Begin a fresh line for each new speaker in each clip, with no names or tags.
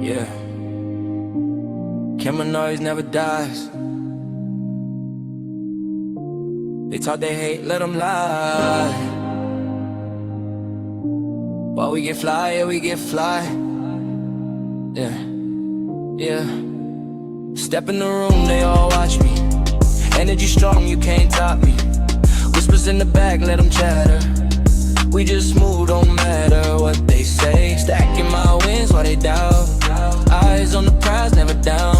Yeah. Kemonorise never dies. They talk they hate, let them lie. While we get fly, yeah, we get fly. Yeah, yeah. Step in the room, they all watch me. Energy strong, you can't top me. Whispers in the back, let them chatter. We just move, don't matter what they say. Stacking my wins while they doubt. Eyes on the prize, never down.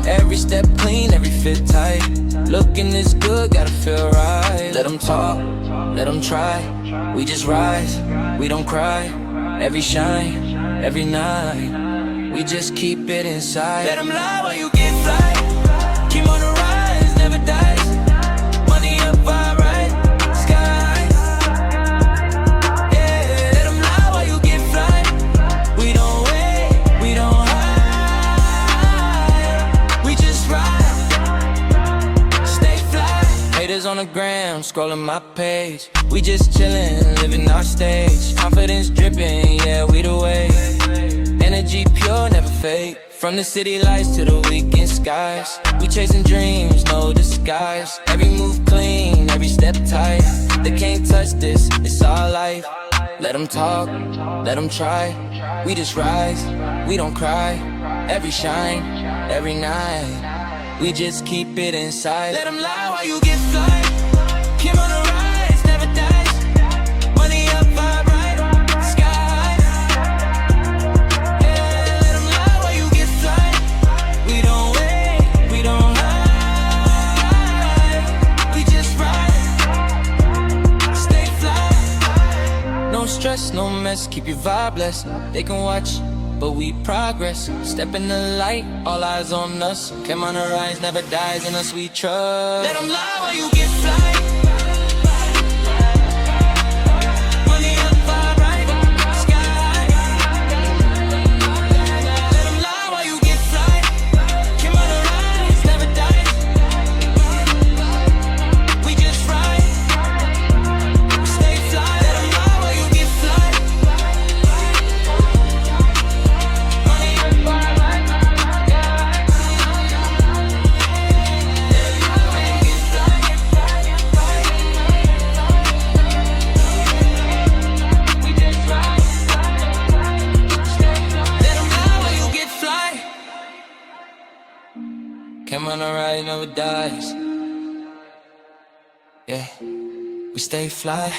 Every step clean, every fit tight. Looking this good, gotta feel right. Let them talk, let them try. We just rise, we don't cry. Every shine, every night. We just keep it inside. Let them lie while you get fly. Kemonorise never dies. Money up, vibe right, sky. Yeah, let them lie while you get fly. We don't wait, we don't hide. We just ride, stay fly. Haters on the gram, scrolling my page. We just chillin', living our stage. Confidence dripping, yeah, we the way. Energy pure, never fake. From the city lights to the weekend skies. We chasing dreams, no disguise. Every move clean, every step tight. They can't touch this, it's our life. Let them talk, let them try. We just rise, we don't cry. Every shine, every night. We just keep it inside. Let them lie while you get fly. Kemonorise never dies. Money up, vibe right, sky. Yeah, let them lie while you get fly. We don't wait, we don't hide. We just ride, stay fly. No stress, no mess, keep your vibe blessed. They can watch, but we progress. Step in the light, all eyes on us. Kemonorise never dies, in us we trust. Let them lie while you get fly. Money up, vibe right, sky. Let them lie while you get fly. Kemonorise never dies. We just ride, stay fly. Let them lie while you get fly. Kemonorise never dies. Yeah, we stay fly.